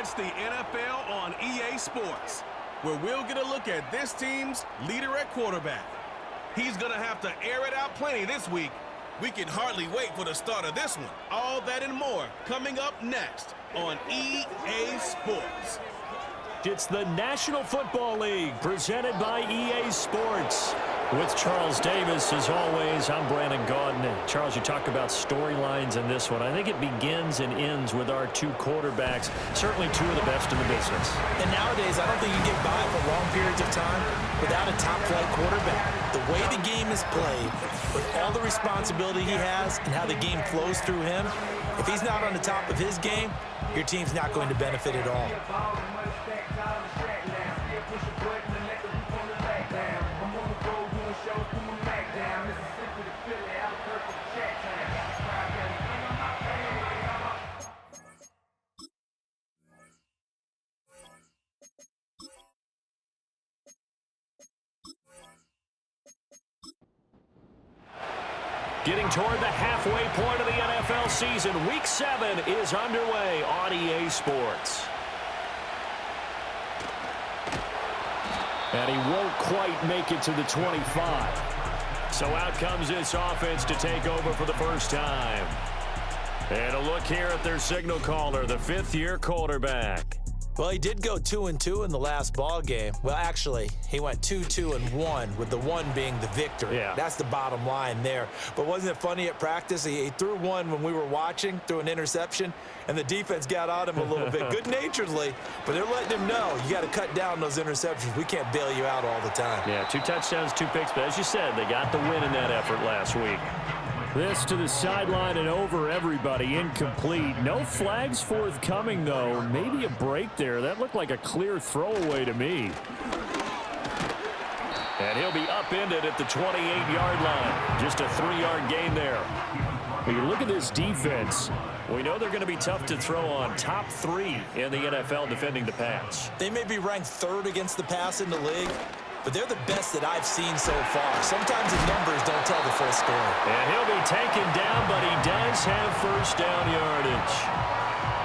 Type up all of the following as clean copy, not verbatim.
It's the NFL on EA Sports, where we'll get a look at this team's leader at quarterback. He's going to have to air it out plenty this week. We can hardly wait for the start of this one. All that and more coming up next on EA Sports. It's the National Football League presented by EA Sports. With Charles Davis, as always, I'm Brandon Gaudin. Charles, you talk about storylines in this one. I think it begins and ends with our two quarterbacks, certainly two of the best in the business. And nowadays, I don't think you get by for long periods of time without a top-flight quarterback. The way the game is played, with all the responsibility he has and how the game flows through him, if he's not on the top of his game, your team's not going to benefit at all. Getting toward the halfway point of the NFL season, Week 7 is underway on EA Sports. And he won't quite make it to the 25. So out comes this offense to take over for the first time. And a look here at their signal caller, the fifth-year quarterback. Well, he did go 2-2 in the last ball game. Well, actually, he went 2-2-1, with the one being the victory. Yeah. That's the bottom line there. But wasn't it funny at practice? He threw one when we were watching, threw an interception, and the defense got on him a little bit, good-naturedly. But they're letting him know, you got to cut down those interceptions. We can't bail you out all the time. Yeah, 2 touchdowns, 2 picks. But as you said, they got the win in that effort last week. This to the sideline and over everybody, incomplete. No flags forthcoming, though. Maybe a break there. That looked like a clear throwaway to me. And he'll be upended at the 28-yard line. Just a 3-yard gain there. When you look at this defense, we know they're going to be tough to throw on. Top 3 in the NFL defending the pass. They may be ranked 3rd against the pass in the league, but they're the best that I've seen so far. Sometimes the numbers don't tell the full story. And he'll be taken down, but he does have first down yardage.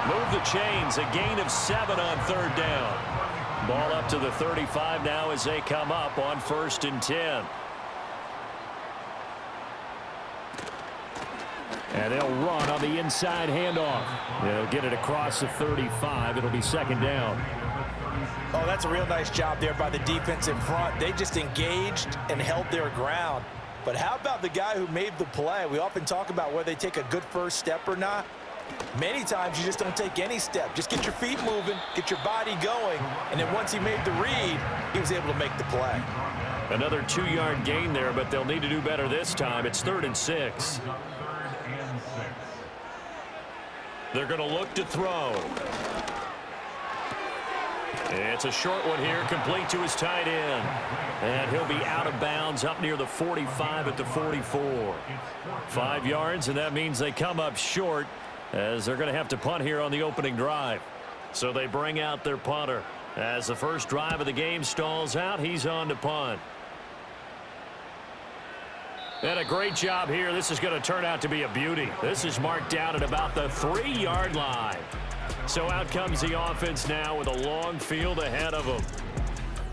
Move the chains, a gain of 7 on 3rd down. Ball up to the 35 now as they come up on 1st and 10. And they'll run on the inside handoff. They'll get it across the 35. It'll be 2nd down. Oh, that's a real nice job there by the defense in front. They just engaged and held their ground. But how about the guy who made the play? We often talk about whether they take a good first step or not. Many times you just don't take any step. Just get your feet moving, get your body going, and then once he made the read, he was able to make the play. Another 2-yard gain there, but they'll need to do better this time. It's 3rd and 6. They're going to look to throw. It's a short one here, complete to his tight end. And he'll be out of bounds up near the 45 at the 44. 5 yards, and that means they come up short as they're going to have to punt here on the opening drive. So they bring out their punter. As the first drive of the game stalls out, he's on to punt. And a great job here. This is going to turn out to be a beauty. This is marked down at about the 3-yard line. So out comes the offense now with a long field ahead of them.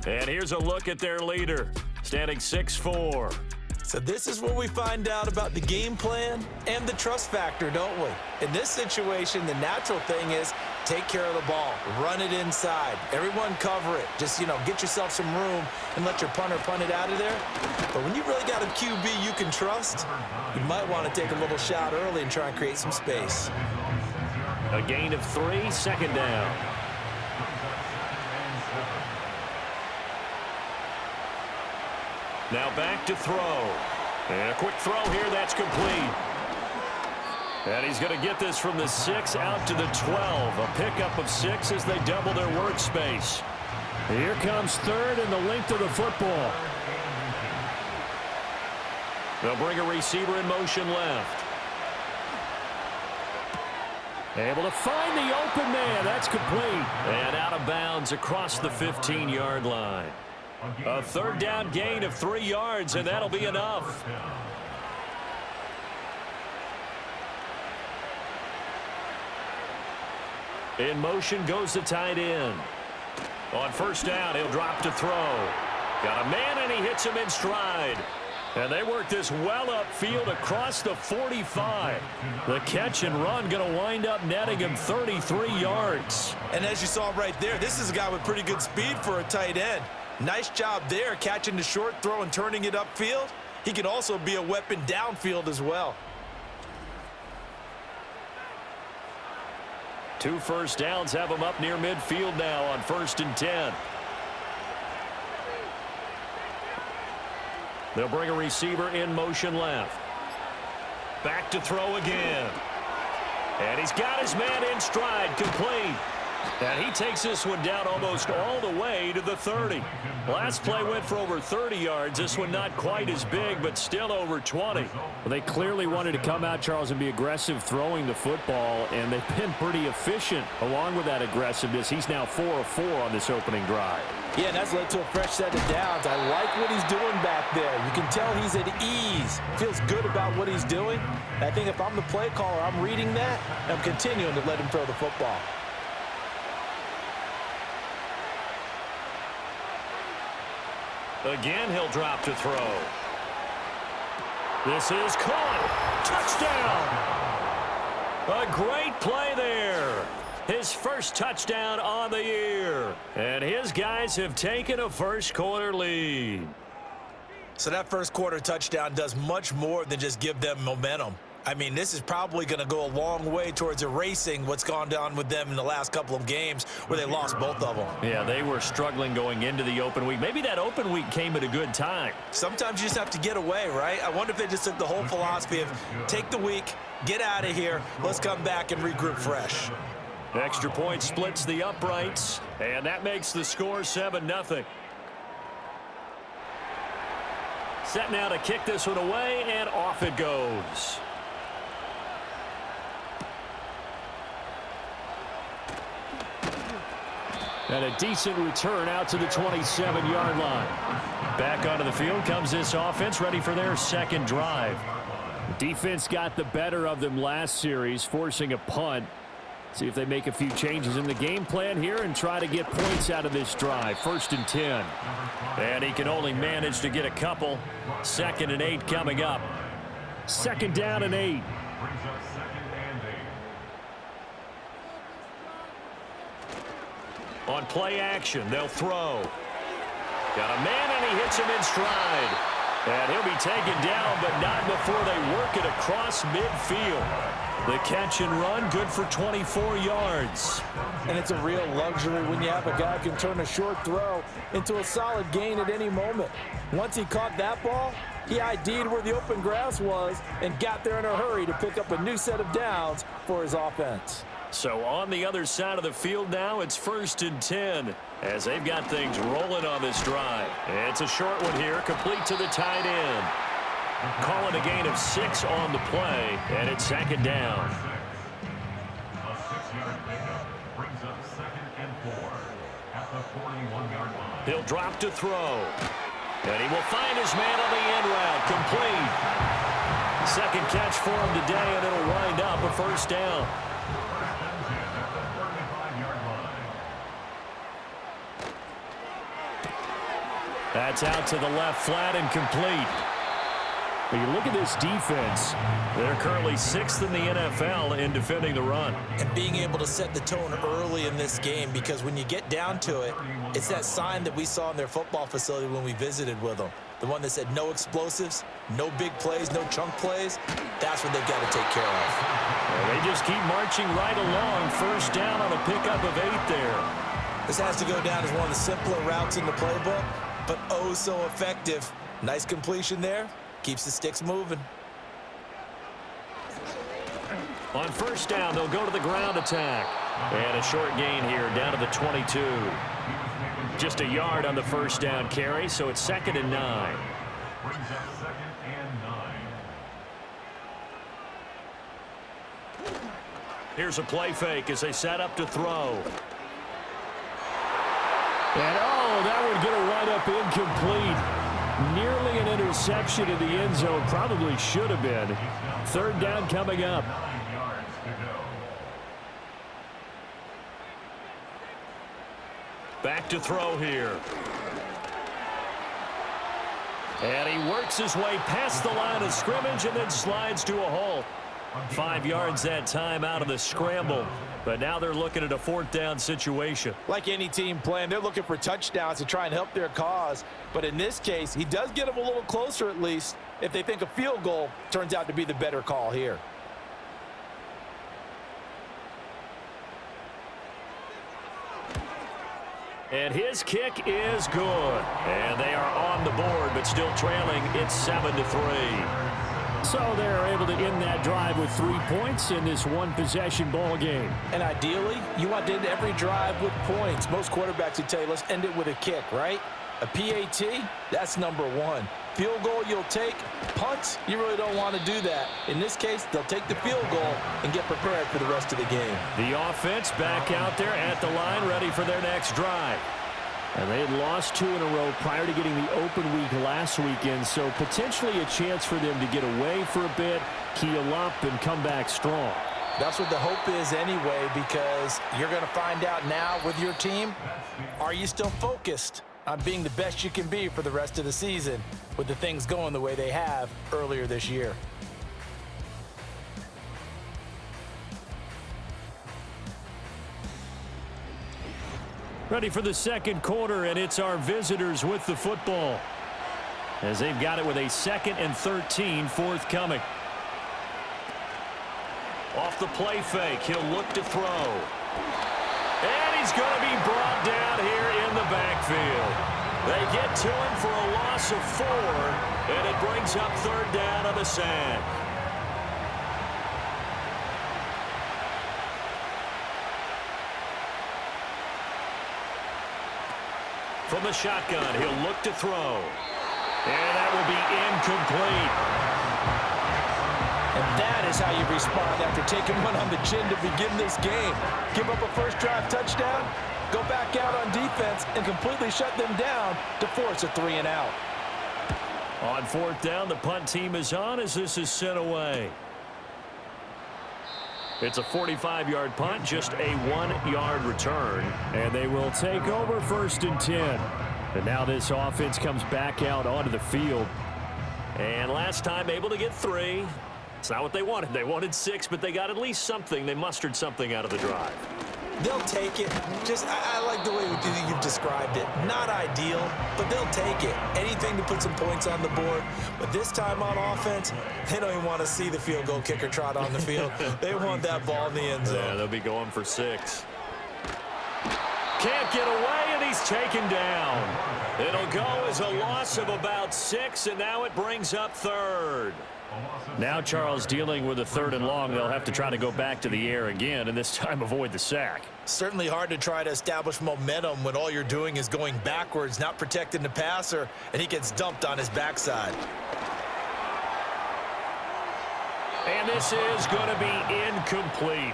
And here's a look at their leader, standing 6'4". So this is where we find out about the game plan and the trust factor, don't we? In this situation, the natural thing is take care of the ball, run it inside, everyone cover it. Just, get yourself some room and let your punter punt it out of there. But when you really got a QB you can trust, you might want to take a little shot early and try and create some space. A gain of 3, 2nd down. Now back to throw. And a quick throw here, that's complete. And he's going to get this from the 6 out to the 12. A pickup of 6 as they double their workspace. Here comes 3rd and the length of the football. They'll bring a receiver in motion left. Able to find the open man. That's complete. And out of bounds across the 15-yard line. A 3rd down gain of 3 yards, and that'll be enough. In motion goes the tight end. On first down, he'll drop to throw. Got a man, and he hits him in stride. And they work this well upfield across the 45. The catch and run going to wind up netting him 33 yards. And as you saw right there, this is a guy with pretty good speed for a tight end. Nice job there, catching the short throw and turning it upfield. He can also be a weapon downfield as well. 2 first downs have him up near midfield now on 1st and 10. They'll bring a receiver in motion left. Back to throw again. And he's got his man in stride, complete. And he takes this one down almost all the way to the 30. Last play went for over 30 yards. This one not quite as big, but still over 20. Well, they clearly wanted to come out, Charles, and be aggressive throwing the football, and they've been pretty efficient along with that aggressiveness. He's now 4 of 4 on this opening drive. Yeah, and that's led to a fresh set of downs. I like what he's doing back there. You can tell he's at ease. Feels good about what he's doing. And I think if I'm the play caller, I'm reading that, and I'm continuing to let him throw the football. Again, he'll drop to throw. This is caught. Touchdown. A great play there. His first touchdown on the year. And his guys have taken a first quarter lead. So that first quarter touchdown does much more than just give them momentum. I mean, this is probably going to go a long way towards erasing what's gone down with them in the last couple of games where they lost both of them. Yeah, they were struggling going into the open week. Maybe that open week came at a good time. Sometimes you just have to get away, right? I wonder if they just took the whole philosophy of take the week, get out of here, let's come back and regroup fresh. Extra point splits the uprights, and that makes the score 7-0. Set now to kick this one away, and off it goes. And a decent return out to the 27-yard line. Back onto the field comes this offense, ready for their second drive. Defense got the better of them last series, forcing a punt. See if they make a few changes in the game plan here and try to get points out of this drive. 1st and 10. And he can only manage to get a couple. 2nd and 8 coming up. 2nd down and 8. On play action, they'll throw. Got a man, and he hits him in stride. And he'll be taken down, but not before they work it across midfield. The catch and run, good for 24 yards. And it's a real luxury when you have a guy who can turn a short throw into a solid gain at any moment. Once he caught that ball, he ID'd where the open grass was and got there in a hurry to pick up a new set of downs for his offense. So on the other side of the field now, it's 1st and 10 as they've got things rolling on this drive. It's a short one here, complete to the tight end. Calling a gain of 6 on the play, and it's 2nd down. A 6-yard pickup brings up 2nd and 4 at the 41-yard line. He'll drop to throw. And he will find his man on the end route, complete. Second catch for him today, and it'll wind up a 1st down. That's out to the left flat and complete. But you look at this defense. They're currently 6th in the NFL in defending the run. And being able to set the tone early in this game, because when you get down to it, it's that sign that we saw in their football facility when we visited with them. The one that said no explosives, no big plays, no chunk plays. That's what they've got to take care of. Well, they just keep marching right along. 1st down on a pickup of 8 there. This has to go down as one of the simpler routes in the playbook, but oh so effective. Nice completion there. Keeps the sticks moving. On 1st down, they'll go to the ground attack. And a short gain here down to the 22. Just a yard on the 1st down carry, so it's 2nd and 9. Brings up 2nd and 9. Here's a play fake as they set up to throw. And that one going to wind up incomplete. Nearly an interception in the end zone. Probably should have been. 3rd down coming up. 9 yards to to throw here. And he works his way past the line of scrimmage and then slides to a halt. 5 yards that time out of the scramble. But now they're looking at a 4th down situation. Like any team playing, they're looking for touchdowns to try and help their cause. But in this case, he does get them a little closer at least if they think a field goal turns out to be the better call here. And his kick is good. And they are on the board, but still trailing. It's 7-3. So they're able to end that drive with 3 points in this one-possession ball game. And ideally, you want to end every drive with points. Most quarterbacks would tell you, let's end it with a kick, right? A PAT, that's number 1. Field goal you'll take. Punts, you really don't want to do that. In this case, they'll take the field goal and get prepared for the rest of the game. The offense back out there at the line, ready for their next drive. And they had lost 2 in a row prior to getting the open week last weekend, so potentially a chance for them to get away for a bit, heal up, and come back strong. That's what the hope is anyway, because you're going to find out now with your team, are you still focused on being the best you can be for the rest of the season with the things going the way they have earlier this year? Ready for the second quarter, and it's our visitors with the football. As they've got it with a 2nd and 13 forthcoming. Off the play fake, he'll look to throw. And he's going to be brought down here in the backfield. They get to him for a loss of 4, and it brings up 3rd down on the sack. From the shotgun, he'll look to throw. And that will be incomplete. And that is how you respond after taking one on the chin to begin this game. Give up a first drive touchdown, go back out on defense, and completely shut them down to force a 3 and out. On 4th down, the punt team is on as this is sent away. It's a 45-yard punt, just a 1-yard return. And they will take over 1st and 10. And now this offense comes back out onto the field. And last time able to get 3. It's not what they wanted. They wanted 6, but they got at least something. They mustered something out of the drive. They'll take it. I like the way you've described it. Not ideal, but they'll take it. Anything to put some points on the board. But this time on offense, they don't even want to see the field goal kicker trot on the field. They want that ball in the end zone. Yeah, they'll be going for 6. Can't get away, and he's taken down. It'll go as a loss of about 6, and now it brings up 3rd. Now Charles dealing with a 3rd and long. They'll have to try to go back to the air again, and this time avoid the sack. Certainly hard to try to establish momentum when all you're doing is going backwards, not protecting the passer, and he gets dumped on his backside. And this is going to be incomplete.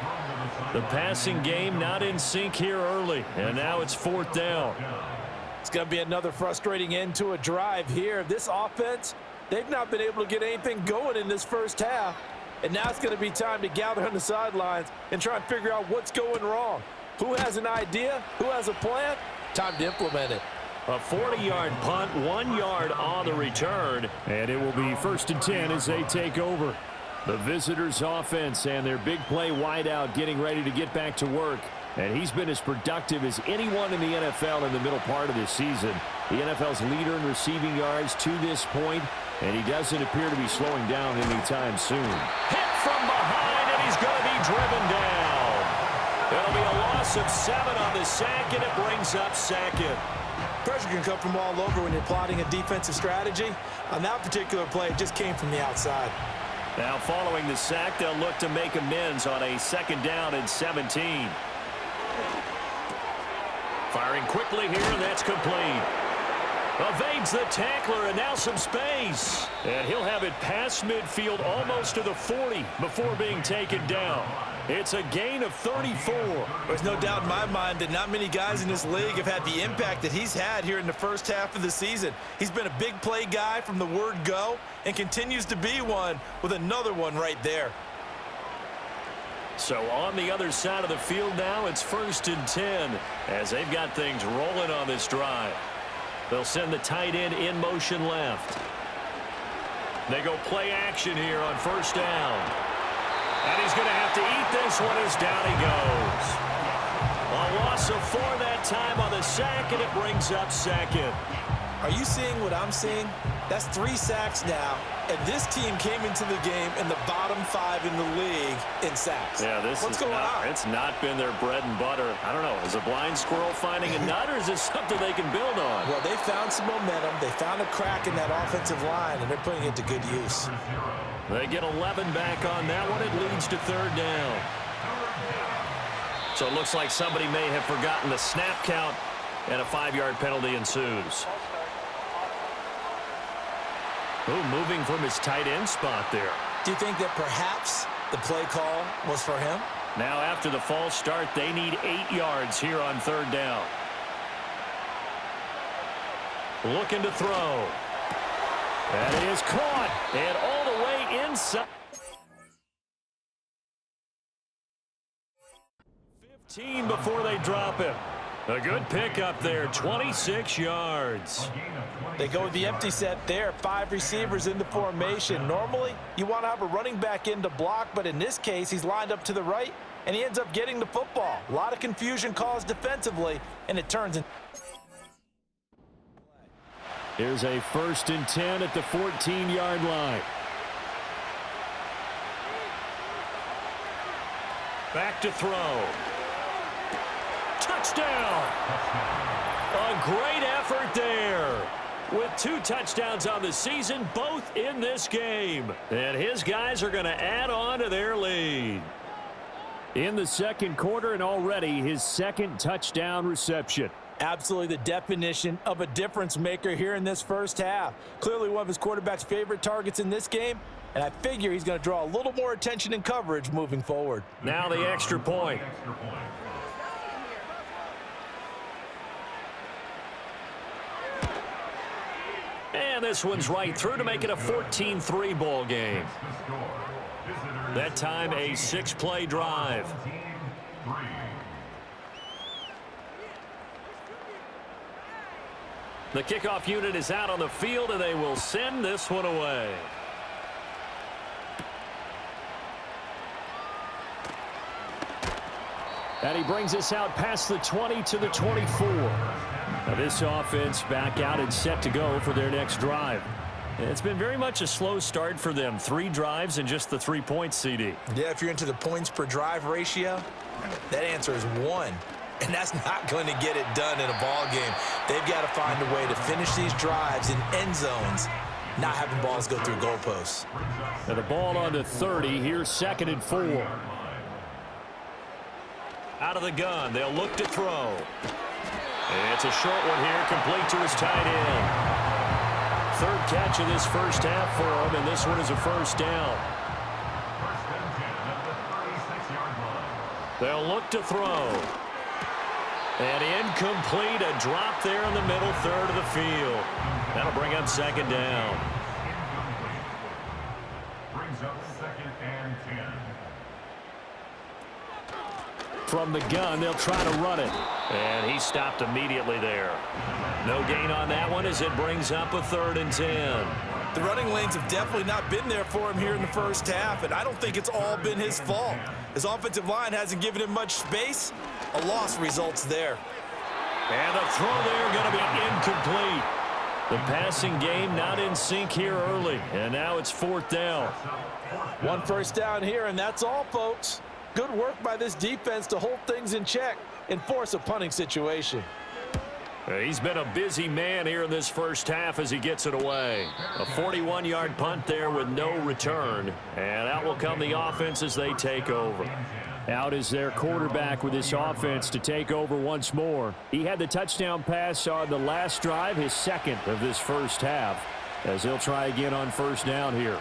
The passing game not in sync here early, and now it's 4th down. It's going to be another frustrating end to a drive here. This offense, they've not been able to get anything going in this first half. And now it's going to be time to gather on the sidelines and try and figure out what's going wrong. Who has an idea? Who has a plan? Time to implement it. A 40-yard punt, 1 yard on the return. And it will be 1st and 10 as they take over. The visitors' offense and their big play wideout getting ready to get back to work. And he's been as productive as anyone in the NFL in the middle part of this season. The NFL's leader in receiving yards to this point, and he doesn't appear to be slowing down anytime soon. Hit from behind, and he's going to be driven down. It'll be a loss of 7 on the sack, and it brings up 2nd. Pressure can come from all over when you're plotting a defensive strategy. On that particular play, it just came from the outside. Now following the sack, they'll look to make amends on a 2nd down and 17. Firing quickly here, and that's complete. Evades the tackler, and now some space. And he'll have it past midfield almost to the 40 before being taken down. It's a gain of 34. There's no doubt in my mind that not many guys in this league have had the impact that he's had here in the first half of the season. He's been a big play guy from the word go and continues to be one with another one right there. So on the other side of the field now, it's 1st and 10 as they've got things rolling on this drive. They'll send the tight end in motion left. They go play action here on 1st down. And he's going to have to eat this one as down he goes. A loss of 4 that time on the sack, and it brings up 2nd. Are you seeing what I'm seeing? That's 3 sacks now, and this team came into the game in the bottom 5 in the league in sacks. Yeah, What's going on? It's not been their bread and butter. I don't know. Is a blind squirrel finding a nut, or is this something they can build on? Well, they found some momentum. They found a crack in that offensive line, and they're putting it to good use. They get 11 back on that one. It leads to 3rd down. So it looks like somebody may have forgotten the snap count, and a 5-yard penalty ensues. Ooh, moving from his tight end spot there. Do you think that perhaps the play call was for him? Now after the false start, they need 8 yards here on 3rd down. Looking to throw. And it is caught. And all the way inside. 15 before they drop him. A good pickup there, 26 yards. They go with the empty set there, 5 receivers in the formation. Normally, you want to have a running back in to block, but in this case, he's lined up to the right, and he ends up getting the football. A lot of confusion caused defensively, and it turns in. Here's a 1st and 10 at the 14-yard line. Back to throw. Touchdown! A great effort there. With 2 touchdowns on the season, both in this game. And his guys are going to add on to their lead. In the 2nd quarter, and already his 2nd touchdown reception. Absolutely the definition of a difference maker here in this first half. Clearly one of his quarterback's favorite targets in this game, and I figure he's going to draw a little more attention and coverage moving forward. Now the extra point. And this one's right through to make it a 14-3 ball game. That time a 6-play drive. The kickoff unit is out on the field, and they will send this one away. And he brings us out past the 20 to the 24. Now this offense back out and set to go for their next drive. It's been very much a slow start for them. 3 drives and just the 3 points, CD. Yeah, if you're into the points per drive ratio, that answer is 1. And that's not going to get it done in a ball game. They've got to find a way to finish these drives in end zones, not having balls go through goalposts. And the ball on the 30. Here's 2nd and 4. Out of the gun, they'll look to throw. It's a short one here, complete to his tight end. 3rd catch of this first half for him, and this one is a 1st down. They'll look to throw. And incomplete, a drop there in the middle 3rd of the field. That'll bring up 2nd down. Brings up 2nd and 10. From the gun, they'll try to run it. And he stopped immediately there. No gain on that one as it brings up a 3rd and 10. The running lanes have definitely not been there for him here in the first half, and I don't think it's all been his fault. His offensive line hasn't given him much space. A loss results there. And the throw there going to be incomplete. The passing game not in sync here early, and now it's 4th down. 1 first down here, and that's all, folks. Good work by this defense to hold things in check and force a punting situation. He's been a busy man here in this first half as he gets it away. A 41-yard punt there with no return. And out will come the offense as they take over. Out is their quarterback with this offense to take over once more. He had the touchdown pass on the last drive, his 2nd of this first half, as he'll try again on 1st down here.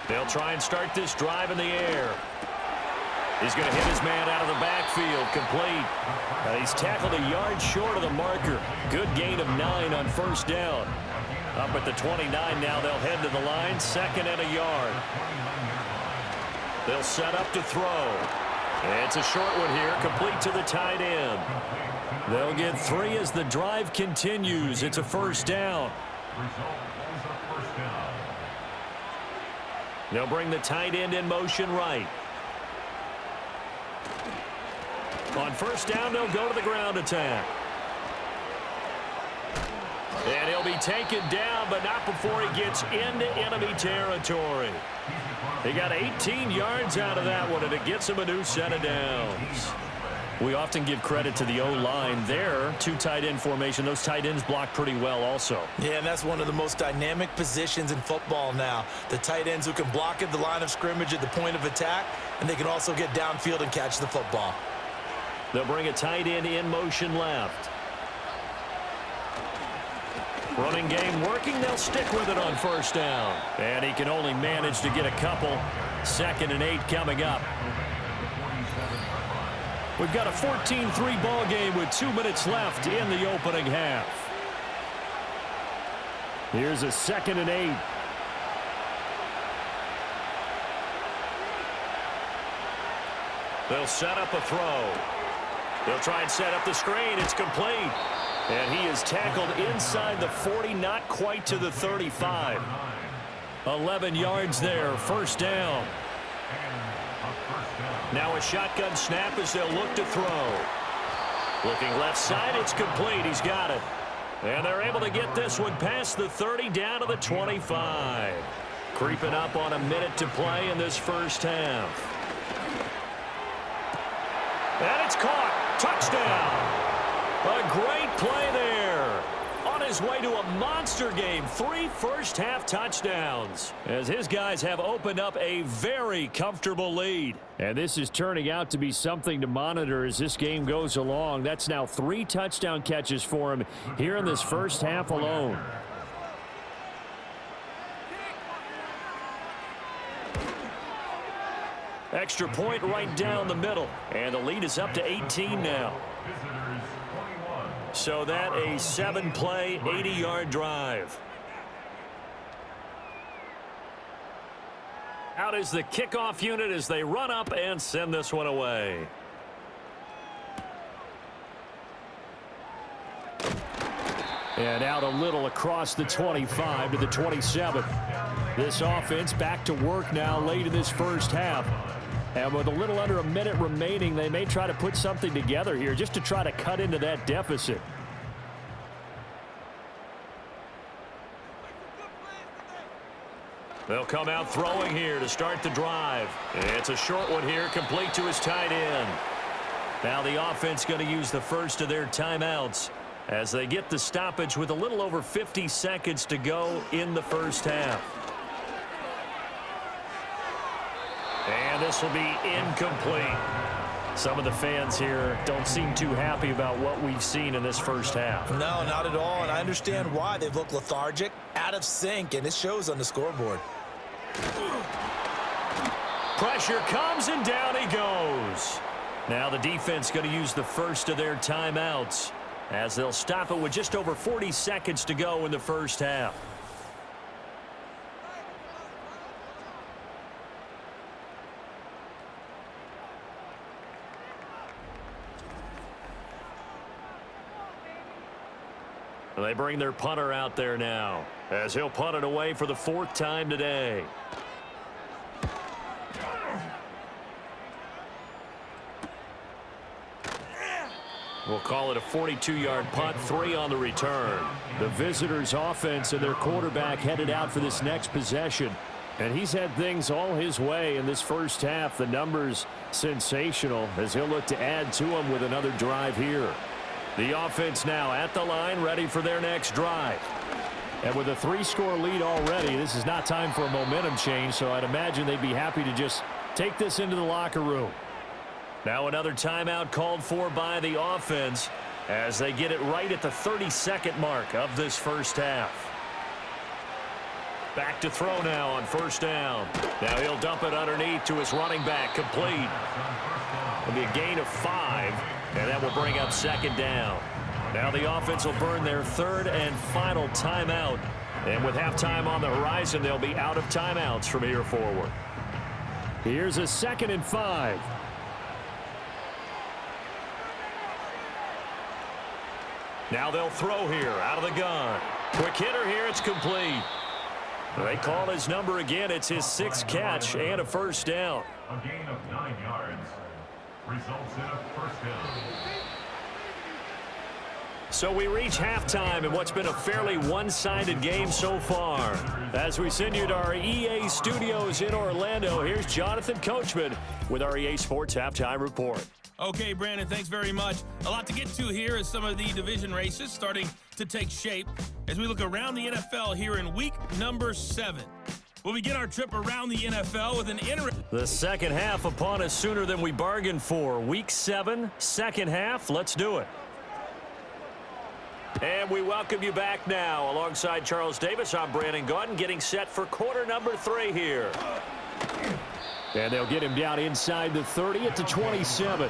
They'll try and start this drive in the air. He's going to hit his man out of the backfield, complete. He's tackled a yard short of the marker. Good gain of 9 on 1st down. Up at the 29 now, they'll head to the line, 2nd and a yard. They'll set up to throw. It's a short one here, complete to the tight end. They'll get 3 as the drive continues. It's a first down. They'll bring the tight end in motion right. On first down, they'll go to the ground attack. And he'll be taken down, but not before he gets into enemy territory. He got 18 yards out of that one, and it gets him a new set of downs. We often give credit to the O-line there. 2 tight end formation. Those tight ends block pretty well also. Yeah, and that's one of the most dynamic positions in football now. The tight ends who can block at the line of scrimmage at the point of attack, and they can also get downfield and catch the football. They'll bring a tight end in motion left. Running game working. They'll stick with it on first down. And he can only manage to get a couple. 2nd and 8 coming up. We've got a 14-3 ball game with 2 minutes left in the opening half. Here's a 2nd and 8. They'll set up a throw. They'll try and set up the screen. It's complete. And he is tackled inside the 40, not quite to the 35. 11 yards there, first down. Now a shotgun snap as they'll look to throw. Looking left side, it's complete. He's got it. And they're able to get this one past the 30 down to the 25. Creeping up on a minute to play in this first half. And it's caught. Touchdown. A great play there. On his way to a monster game. 3 first-half touchdowns. As his guys have opened up a very comfortable lead. And this is turning out to be something to monitor as this game goes along. That's now 3 touchdown catches for him here in this first half alone. Extra point right down the middle. And the lead is up to 18 now. So that a 7-play, 80-yard drive. Out is the kickoff unit as they run up and send this one away. And out a little across the 25 to the 27. This offense back to work now late in this first half. And with a little under a minute remaining, they may try to put something together here just to try to cut into that deficit. They'll come out throwing here to start the drive. It's a short one here, complete to his tight end. Now the offense going to use the first of their timeouts as they get the stoppage with a little over 50 seconds to go in the first half. And this will be incomplete. Some of the fans here don't seem too happy about what we've seen in this first half. No, not at all, and I understand why. They've looked lethargic, out of sync, and it shows on the scoreboard. Pressure comes, and down he goes. Now the defense going to use the first of their timeouts as they'll stop it with just over 40 seconds to go in the first half. They bring their punter out there now as he'll punt it away for the 4th time today. We'll call it a 42-yard punt, 3 on the return. The visitors' offense and their quarterback headed out for this next possession. And he's had things all his way in this first half. The numbers sensational as he'll look to add to them with another drive here. The offense now at the line, ready for their next drive. And with a 3-score lead already, this is not time for a momentum change, so I'd imagine they'd be happy to just take this into the locker room. Now another timeout called for by the offense as they get it right at the 32nd mark of this first half. Back to throw now on first down. Now he'll dump it underneath to his running back, complete. It'll be a gain of 5. And that will bring up 2nd down. Now the offense will burn their 3rd and final timeout And with halftime on the horizon, they'll be out of timeouts from here forward. Here's a 2nd and 5. Now they'll throw here out of the gun. Quick hitter here. It's complete. They call his number again. It's his 6th catch and a first down. A gain of 9 yards results in a first down. So we reach halftime in what's been a fairly one-sided game so far. As we send you to our EA studios in Orlando, here's Jonathan Coachman with our EA Sports Halftime Report. Okay, Brandon, thanks very much. A lot to get to here as some of the division races starting to take shape as we look around the NFL here in week number 7. We'll begin our trip around the NFL with an The second half upon us sooner than we bargained for. Week 7, second half. Let's do it. And we welcome you back now. Alongside Charles Davis, I'm Brandon Gaudin, getting set for quarter number 3 here. And they'll get him down inside the 30 at the 27.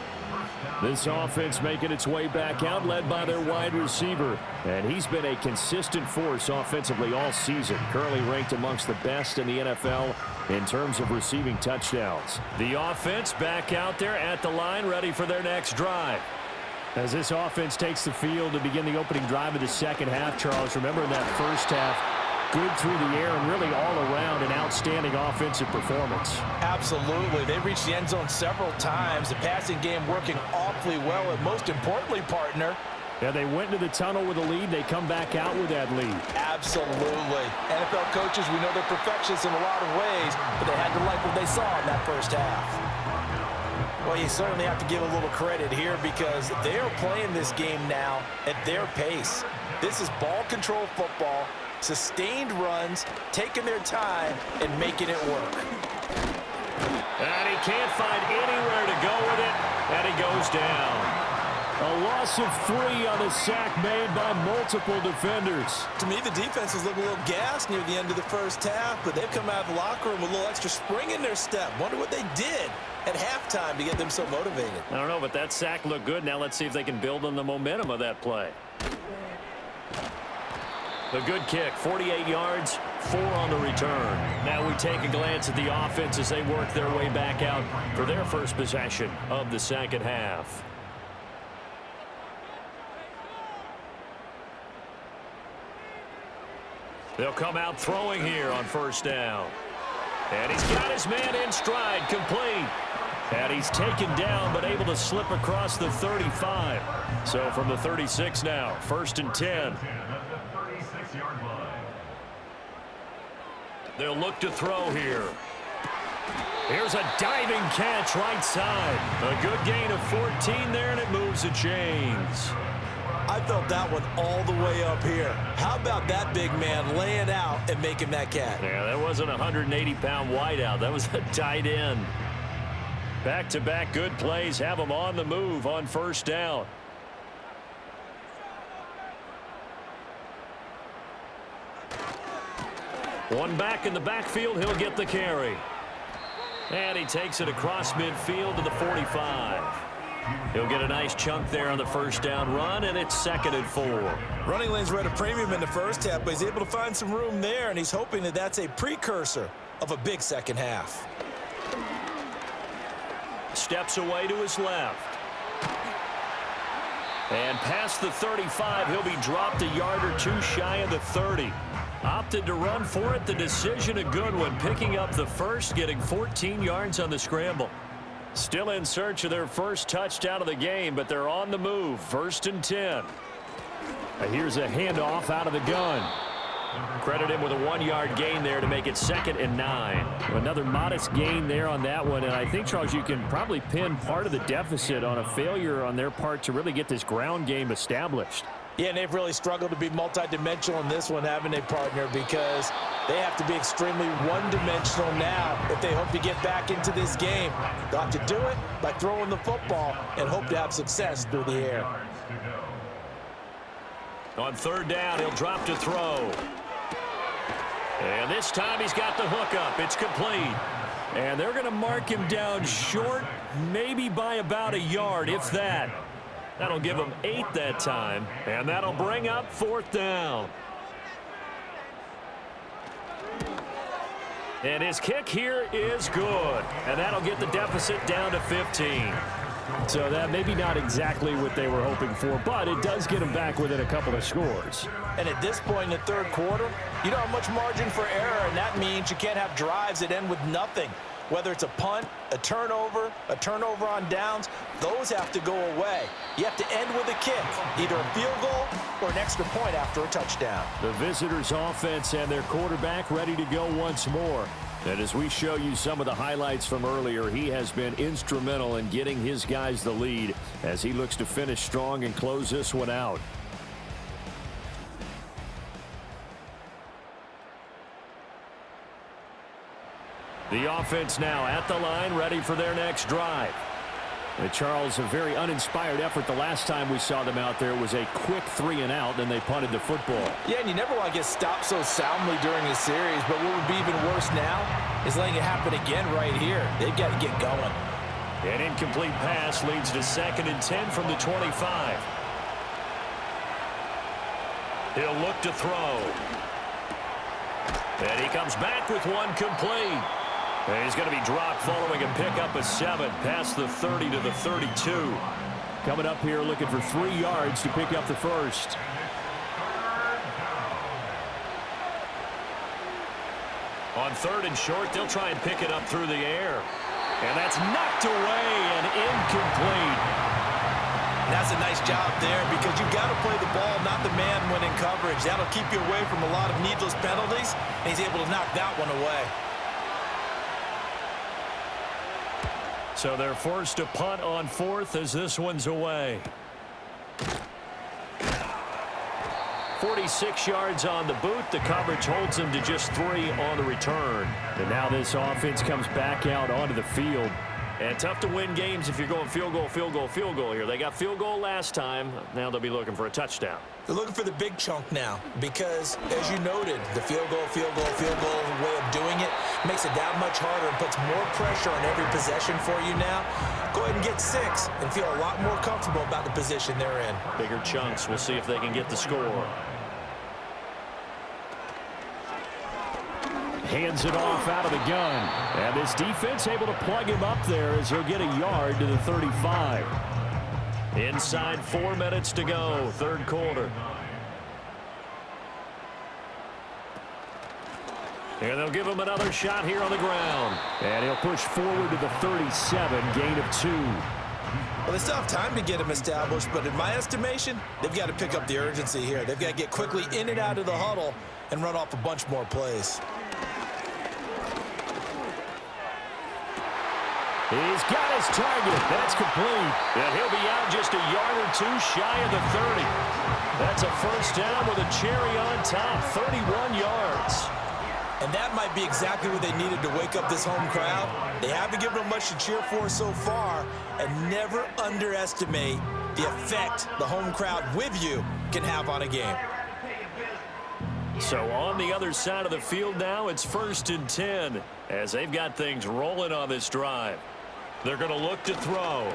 This offense making its way back out, led by their wide receiver. And he's been a consistent force offensively all season. Currently ranked amongst the best in the NFL in terms of receiving touchdowns. The offense back out there at the line, ready for their next drive. As this offense takes the field to begin the opening drive of the second half, Charles, remember in that first half, good through the air and really all around an outstanding offensive performance. Absolutely. They reached the end zone several times. The passing game working awfully well, and most importantly, partner, Yeah, they went into the tunnel with a lead. They come back out with that lead. absolutely. NFL coaches, we know they're perfectionists in a lot of ways, but they had to like what they saw in that first half. Well, you certainly have to give a little credit here because they are playing this game now at their pace. This is ball control football, sustained runs, taking their time, and making it work. And he can't find anywhere to go with it, and he goes down. A loss of 3 on the sack made by multiple defenders. To me, the defense was looking a little gassed near the end of the first half, but they've come out of the locker room with a little extra spring in their step. Wonder what they did at halftime to get them so motivated. I don't know, but that sack looked good. Now let's see if they can build on the momentum of that play. A good kick, 48 yards, 4 on the return. Now we take a glance at the offense as they work their way back out for their first possession of the second half. They'll come out throwing here on first down. And he's got his man in stride, complete. And he's taken down, but able to slip across the 35. So from the 36 now, 1st and 10. They'll look to throw here. Here's a diving catch right side. A good gain of 14 there, and it moves the chains. I felt that one all the way up here. How about that big man laying out and making that catch? Yeah, that wasn't a 180-pound wideout. That was a tight end. Back-to-back good plays have him on the move on first down. One back in the backfield, he'll get the carry. And he takes it across midfield to the 45. He'll get a nice chunk there on the first down run, and it's 2nd and 4. Running lanes were at a premium in the first half, but he's able to find some room there, and he's hoping that that's a precursor of a big second half. Steps away to his left. And past the 35, he'll be dropped a yard or two shy of the 30. Opted to run for it. The decision a good one. Picking up the first, getting 14 yards on the scramble. Still in search of their first touchdown of the game, but they're on the move. 1st and 10. Here's a handoff out of the gun. Credit him with a 1-yard gain there to make it 2nd and 9. Another modest gain there on that one, and I think, Charles, you can probably pin part of the deficit on a failure on their part to really get this ground game established. Yeah, and they've really struggled to be multidimensional in this one, haven't they, partner? Because they have to be extremely one-dimensional now if they hope to get back into this game. They'll have to do it by throwing the football and hope to have success through the air. On 3rd down, he'll drop to throw. And this time he's got the hookup. It's complete. And they're going to mark him down short, maybe by about a yard, if that. That'll give him 8 that time, and that'll bring up 4th down. And his kick here is good. And that'll get the deficit down to 15. So that maybe not exactly what they were hoping for, but it does get them back within a couple of scores. And at this point in the third quarter, you don't have much margin for error, and that means you can't have drives that end with nothing. Whether it's a punt, a turnover on downs, those have to go away. You have to end with a kick, either a field goal or an extra point after a touchdown. The visitors' offense and their quarterback ready to go once more. And as we show you some of the highlights from earlier, he has been instrumental in getting his guys the lead as he looks to finish strong and close this one out. The offense now at the line, ready for their next drive. Charles, a very uninspired effort the last time we saw them out there. It was a quick 3-and-out, then they punted the football. Yeah, and you never want to get stopped so soundly during a series, but what would be even worse now is letting it happen again right here. They've got to get going. An incomplete pass leads to 2nd and 10 from the 25. He'll look to throw. And he comes back with one complete. And he's going to be dropped following a pickup of 7 past the 30 to the 32. Coming up here looking for 3 yards to pick up the first. On 3rd and short, they'll try and pick it up through the air. And that's knocked away and incomplete. That's a nice job there because you've got to play the ball, not the man when in coverage. That'll keep you away from a lot of needless penalties, and he's able to knock that one away. So they're forced to punt on 4th as this one's away. 46 yards on the boot. The coverage holds him to just 3 on the return. And now this offense comes back out onto the field. And tough to win games if you're going field goal, field goal, field goal here. They got field goal last time. Now they'll be looking for a touchdown. They're looking for the big chunk now because, as you noted, the field goal way of doing it makes it that much harder and puts more pressure on every possession for you now. Go ahead and get 6 and feel a lot more comfortable about the position they're in. Bigger chunks. We'll see if they can get the score. Hands it off out of the gun. And this defense able to plug him up there as he'll get a yard to the 35. Inside 4 minutes to go, 3rd quarter. And they'll give him another shot here on the ground. And he'll push forward to the 37, gain of 2. Well, they still have time to get him established, but in my estimation, they've got to pick up the urgency here. They've got to get quickly in and out of the huddle and run off a bunch more plays. He's got his target. That's complete. And he'll be out just a yard or 2 shy of the 30. That's a first down with a cherry on top, 31 yards. And that might be exactly what they needed to wake up this home crowd. They haven't given them much to cheer for so far, and never underestimate the effect the home crowd with you can have on a game. So on the other side of the field now, it's 1st and 10 as they've got things rolling on this drive. They're going to look to throw.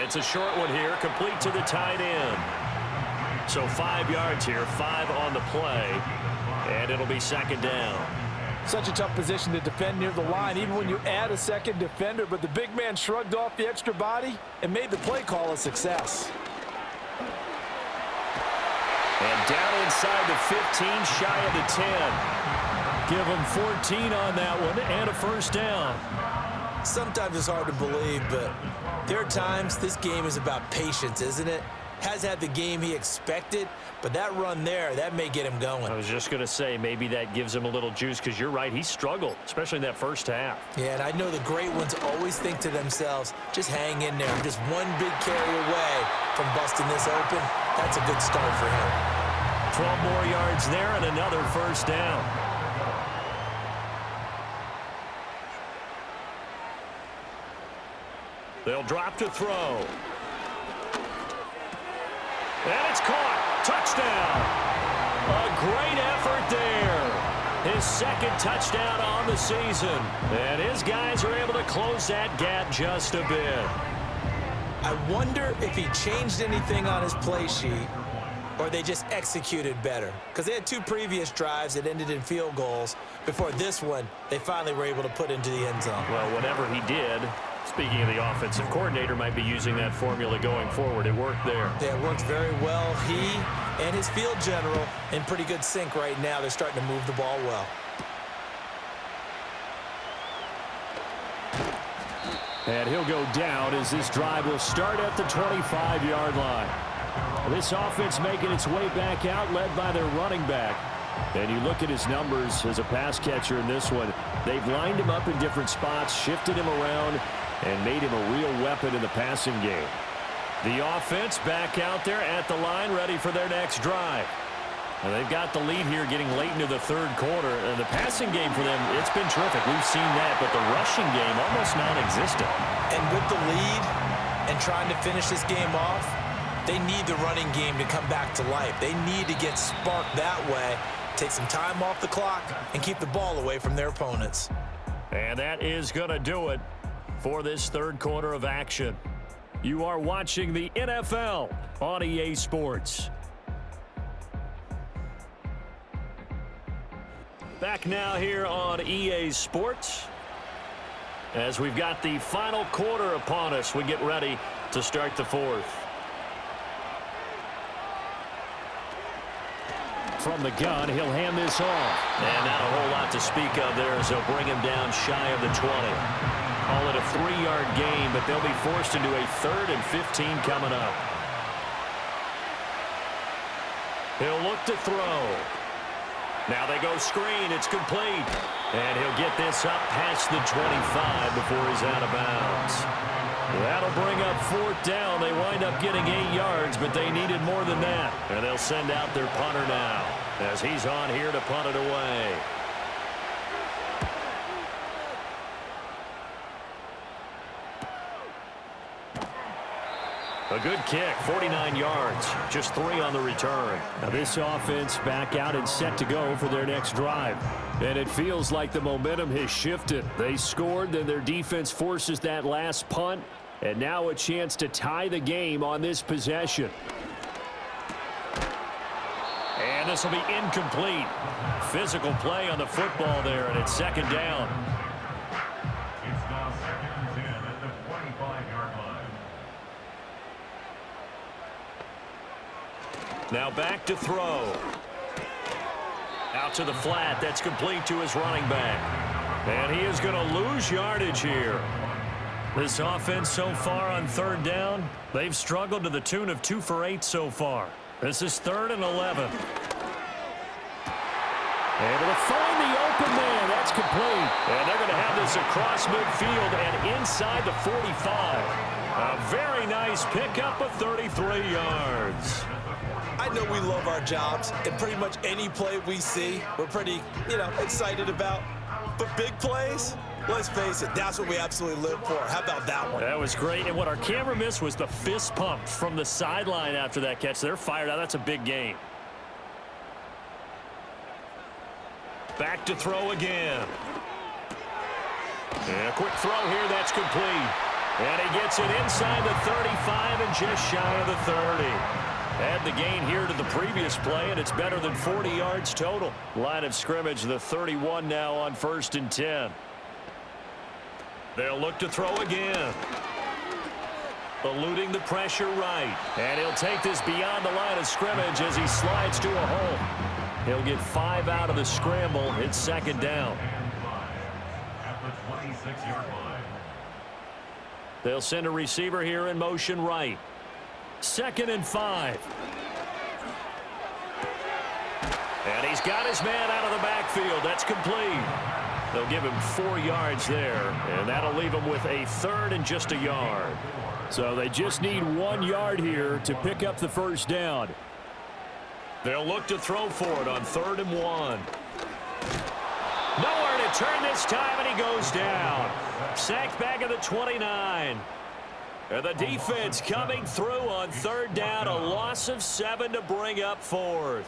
It's a short one here, complete to the tight end. So 5 yards here, 5 on the play, and it'll be 2nd down. Such a tough position to defend near the line, even when you add a second defender, but the big man shrugged off the extra body and made the play call a success. And down inside the 15, shy of the 10. Give them 14 on that one and a first down. Sometimes it's hard to believe, but there are times this game is about patience, isn't it? Has had the game he expected, but that run there, that may get him going. I was just going to say, maybe that gives him a little juice, because you're right, he struggled, especially in that first half. Yeah, and I know the great ones always think to themselves, just hang in there. Just one big carry away from busting this open. That's a good start for him. 12 more yards there and another first down. They'll drop to throw. And it's caught. Touchdown. A great effort there. His 2nd touchdown on the season. And his guys are able to close that gap just a bit. I wonder if he changed anything on his play sheet or they just executed better? Because they had 2 previous drives that ended in field goals. Before this one, they finally were able to put into the end zone. Well, whatever he did, speaking of the offensive coordinator, might be using that formula going forward. It worked there. Yeah, it worked very well. He and his field general in pretty good sync right now. They're starting to move the ball well. And he'll go down as this drive will start at the 25-yard line. This offense making its way back out, led by their running back. And you look at his numbers as a pass catcher in this one. They've lined him up in different spots, shifted him around, and made him a real weapon in the passing game. The offense back out there at the line, ready for their next drive. And they've got the lead here getting late into the third quarter. And the passing game for them, it's been terrific. We've seen that, but the rushing game almost non-existent. And with the lead and trying to finish this game off, they need the running game to come back to life. They need to get sparked that way, take some time off the clock, and keep the ball away from their opponents. And that is going to do it for this third quarter of action. You are watching the NFL on EA Sports. Back now here on EA Sports as we've got the final quarter upon us. We get ready to start the fourth. From the gun, he'll hand this off. And not a whole lot to speak of there as they'll bring him down shy of the 20. Call it a 3-yard gain, but they'll be forced into a 3rd and 15 coming up. He'll look to throw. Now they go screen. It's complete. And he'll get this up past the 25 before he's out of bounds. That'll bring up 4th down. They wind up getting 8 yards, but they needed more than that. And they'll send out their punter now as he's on here to punt it away. A good kick, 49 yards, just 3 on the return. Now this offense back out and set to go for their next drive. And it feels like the momentum has shifted. They scored, then their defense forces that last punt, and now a chance to tie the game on this possession. And this will be incomplete. Physical play on the football there, and it's 2nd down. It's now 2nd and 10 at the 25-yard line. Now back to throw. Out to the flat. That's complete to his running back. And he is going to lose yardage here. This offense so far on 3rd down, they've struggled to the tune of 2 for 8 so far. This is 3rd and 11. Able to find the open man. That's complete. And they're going to have this across midfield and inside the 45. A very nice pickup of 33 yards. I know we love our jobs, and pretty much any play we see, we're pretty, excited about. But big plays, let's face it, that's what we absolutely live for. How about that one? That was great. And what our camera missed was the fist pump from the sideline after that catch. They're fired out. That's a big game. Back to throw again. And a quick throw here. That's complete. And he gets it inside the 35 and just shy of the 30. Add the gain here to the previous play, and it's better than 40 yards total. Line of scrimmage, the 31 now on 1st and 10. They'll look to throw again. Eluding the pressure right. And he'll take this beyond the line of scrimmage as he slides to a hole. He'll get 5 out of the scramble. It's 2nd down. At the 26-yard line. They'll send a receiver here in motion right. 2nd and 5. And he's got his man out of the backfield. That's complete. They'll give him 4 yards there, and that'll leave him with a 3rd and just a yard. So they just need 1 yard here to pick up the 1st down. They'll look to throw for it on 3rd and 1. Nowhere to turn this time, and he goes down. Sacked back at the 29. And the defense coming through on 3rd down. A loss of 7 to bring up 4th.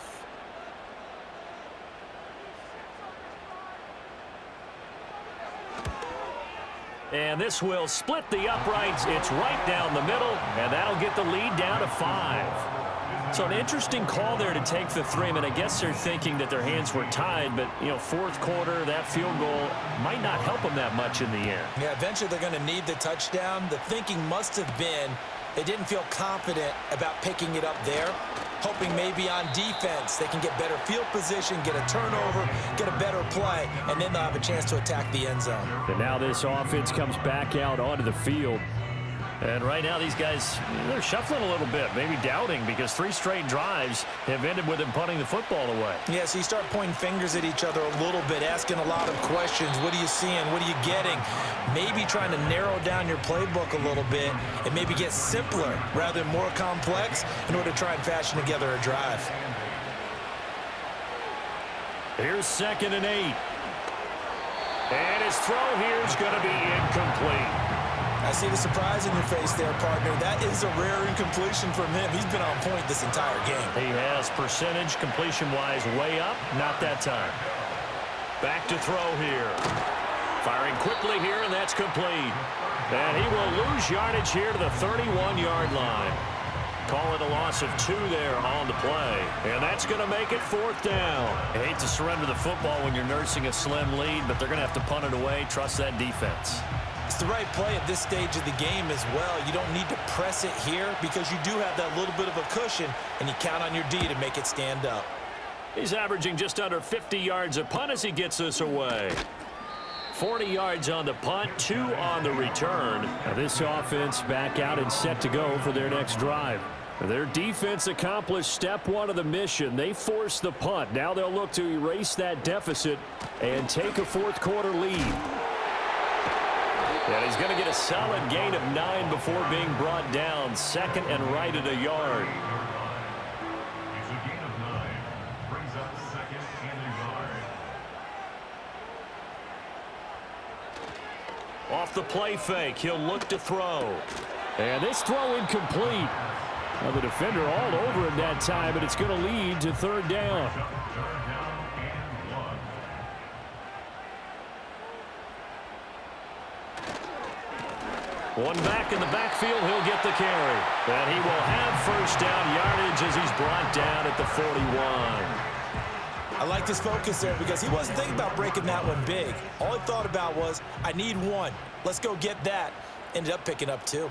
And this will split the uprights. It's right down the middle, and that'll get the lead down to 5. So an interesting call there to take the 3. I mean, I guess they're thinking that their hands were tied, but, you know, fourth quarter, that field goal might not help them that much in the end. Yeah, eventually they're going to need the touchdown. The thinking must have been they didn't feel confident about picking it up there, hoping maybe on defense they can get better field position, get a turnover, get a better play, and then they'll have a chance to attack the end zone. And now this offense comes back out onto the field. And right now these guys, they're shuffling a little bit, maybe doubting, because 3 straight drives have ended with them punting the football away. Yeah, so you start pointing fingers at each other a little bit, asking a lot of questions. What are you seeing? What are you getting? Maybe trying to narrow down your playbook a little bit and maybe get simpler rather than more complex in order to try and fashion together a drive. Here's 2nd and 8. And his throw here is going to be incomplete. I see the surprise in your face there, partner. That is a rare incompletion from him. He's been on point this entire game. He has percentage completion-wise way up. Not that time. Back to throw here. Firing quickly here, and that's complete. And he will lose yardage here to the 31-yard line. Call it a loss of 2 there on the play. And that's going to make it 4th down. I hate to surrender the football when you're nursing a slim lead, but they're going to have to punt it away. Trust that defense. It's the right play at this stage of the game as well. You don't need to press it here because you do have that little bit of a cushion, and you count on your D to make it stand up. He's averaging just under 50 yards a punt as he gets this away. 40 yards on the punt, 2 on the return. Now this offense back out and set to go for their next drive. Their defense accomplished step 1 of the mission. They forced the punt. Now they'll look to erase that deficit and take a fourth quarter lead. And he's going to get a solid gain of 9 before being brought down. 2nd and right at a yard. It's a gain of 9. Brings up 2nd and a yard. Off the play fake, he'll look to throw. And this throw incomplete. Now the defender all over him that time, but it's going to lead to 3rd down. One back in the backfield, he'll get the carry. And he will have 1st down yardage as he's brought down at the 41. I like his focus there because he wasn't thinking about breaking that one big. All he thought about was, I need 1. Let's go get that. Ended up picking up 2.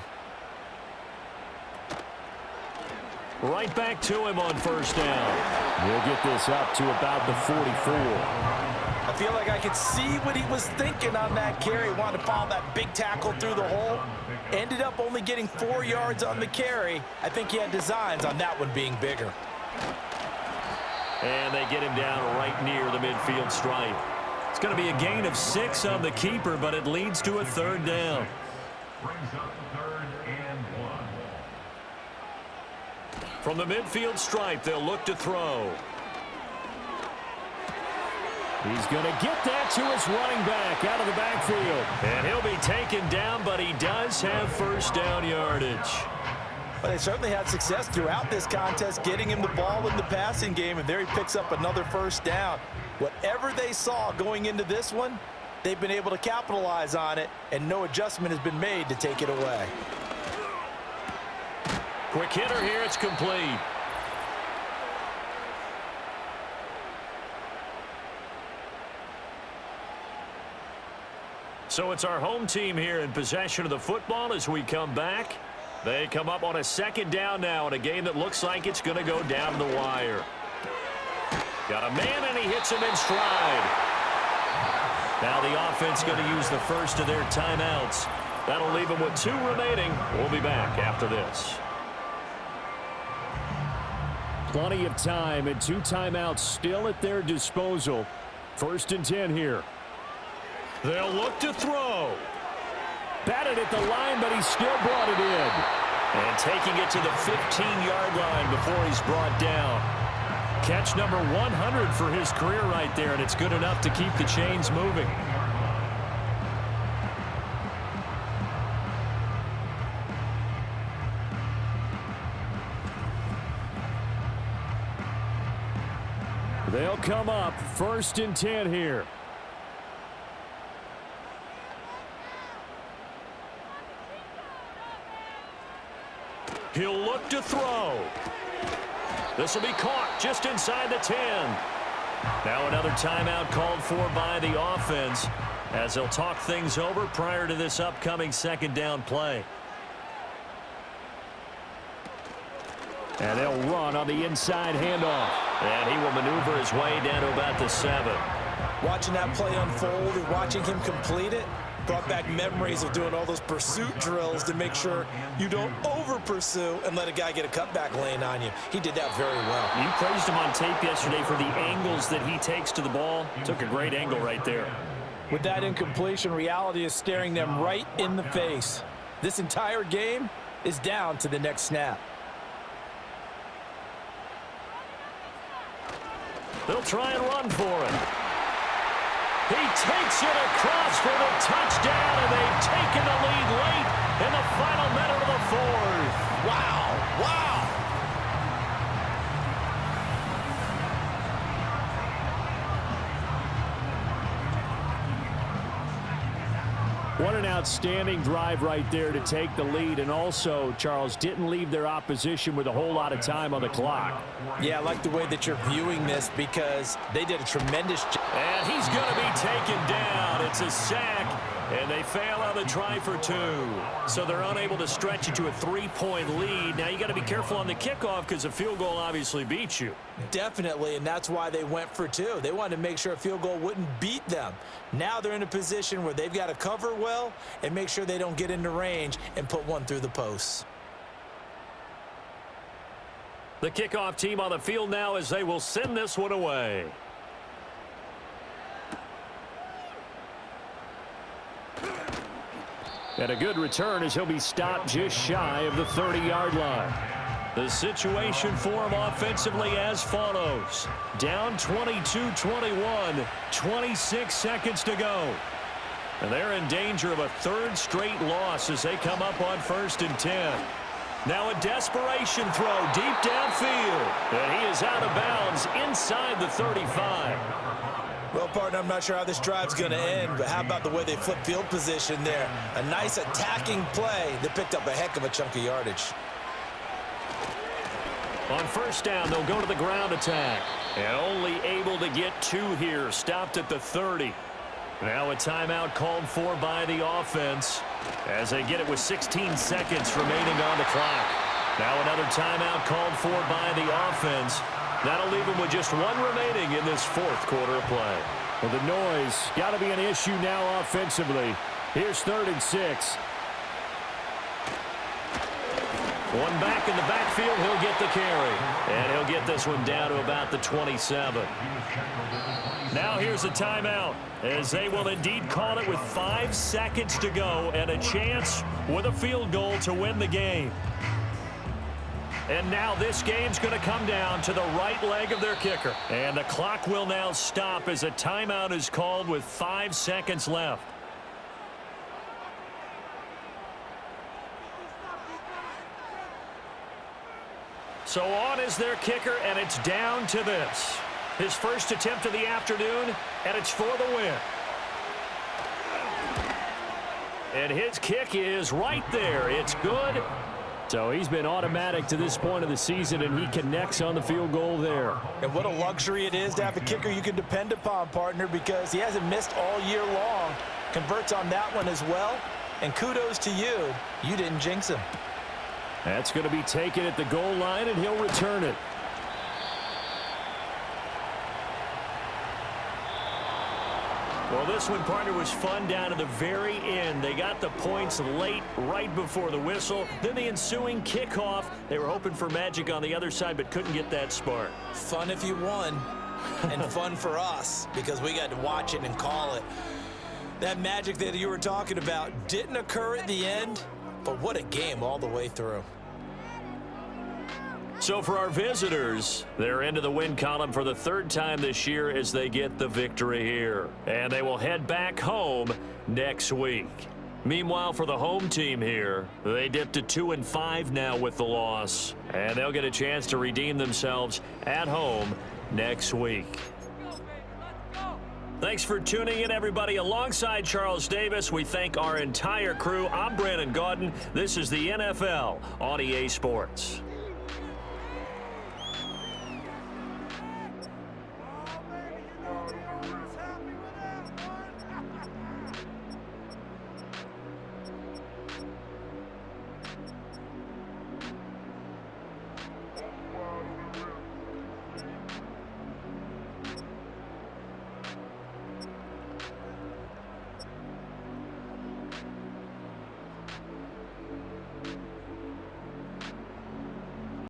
Right back to him on 1st down. We'll get this up to about the 44. I feel like I could see what he was thinking on that carry. Wanted to follow that big tackle through the hole. Ended up only getting 4 yards on the carry. I think he had designs on that one being bigger. And they get him down right near the midfield stripe. It's going to be a gain of 6 on the keeper, but it leads to a 3rd down. Brings up 3rd and 1. From the midfield stripe, they'll look to throw. He's going to get that to his running back out of the backfield. And he'll be taken down, but he does have 1st down yardage. But they certainly had success throughout this contest, getting him the ball in the passing game, and there he picks up another 1st down. Whatever they saw going into this one, they've been able to capitalize on it, and no adjustment has been made to take it away. Quick hitter here, it's complete. So it's our home team here in possession of the football as we come back. They come up on a 2nd down now in a game that looks like it's going to go down the wire. Got a man, and he hits him in stride. Now the offense going to use the first of their timeouts. That'll leave them with 2 remaining. We'll be back after this. Plenty of time and 2 timeouts still at their disposal. 1st and 10 here. They'll look to throw. Batted at the line, but he still brought it in. And taking it to the 15-yard line before he's brought down. Catch number 100 for his career right there, and it's good enough to keep the chains moving. They'll come up 1st and 10 here. He'll look to throw. This will be caught just inside the 10. Now another timeout called for by the offense as they'll talk things over prior to this upcoming second down play. And they'll run on the inside handoff. And he will maneuver his way down to about the 7. Watching that play unfold and watching him complete it brought back memories of doing all those pursuit drills to make sure you don't over-pursue and let a guy get a cutback lane on you. He did that very well. You praised him on tape yesterday for the angles that he takes to the ball. Took a great angle right there. With that incompletion, reality is staring them right in the face. This entire game is down to the next snap. They'll try and run for it. He takes it across for the touchdown, and they've taken the lead late in the final minute of the fourth. Wow, wow. What an outstanding drive right there to take the lead. And also, Charles, didn't leave their opposition with a whole lot of time on the clock. Yeah, I like the way that you're viewing this because they did a tremendous job. And he's going to be taken down. It's a sack, and they fail on the try for 2. So they're unable to stretch it to a 3-point lead. Now you got to be careful on the kickoff because a field goal obviously beats you. Definitely, and that's why they went for 2. They wanted to make sure a field goal wouldn't beat them. Now they're in a position where they've got to cover well and make sure they don't get into range and put one through the posts. The kickoff team on the field now as they will send this one away. And a good return as he'll be stopped just shy of the 30-yard line. The situation for him offensively as follows. Down 22-21, 26 seconds to go. And they're in danger of a third straight loss as they come up on 1st and 10. Now a desperation throw deep downfield. And he is out of bounds inside the 35. Well, partner, I'm not sure how this drive's going to end, but how about the way they flip field position there? A nice attacking play that picked up a heck of a chunk of yardage. On 1st down, they'll go to the ground attack. And only able to get 2 here, stopped at the 30. Now a timeout called for by the offense as they get it with 16 seconds remaining on the clock. Now another timeout called for by the offense. That'll leave them with just 1 remaining in this 4th quarter of play. Well, the noise got to be an issue now offensively. Here's 3rd and 6. One back in the backfield, he'll get the carry. And he'll get this one down to about the 27. Now here's a timeout as they will indeed call it with 5 seconds to go and a chance with a field goal to win the game. And now this game's going to come down to the right leg of their kicker. And the clock will now stop as a timeout is called with 5 seconds left. So on is their kicker, and it's down to this. His first attempt of the afternoon, and it's for the win. And his kick is right there. It's good. So he's been automatic to this point of the season, and he connects on the field goal there. And what a luxury it is to have a kicker you can depend upon, partner, because he hasn't missed all year long. Converts on that one as well. And kudos to you. You didn't jinx him. That's going to be taken at the goal line, and he'll return it. Well, this one, partner, was fun down to the very end. They got the points late, right before the whistle. Then the ensuing kickoff. They were hoping for magic on the other side, but couldn't get that spark. Fun if you won, and fun for us, because we got to watch it and call it. That magic that you were talking about didn't occur at the end, but what a game all the way through. So for our visitors, they're into the win column for the 3rd time this year as they get the victory here. And they will head back home next week. Meanwhile, for the home team here, they dipped to 2-5 now with the loss. And they'll get a chance to redeem themselves at home next week. Thanks for tuning in, everybody. Alongside Charles Davis, we thank our entire crew. I'm Brandon Gaudin. This is the NFL on EA Sports.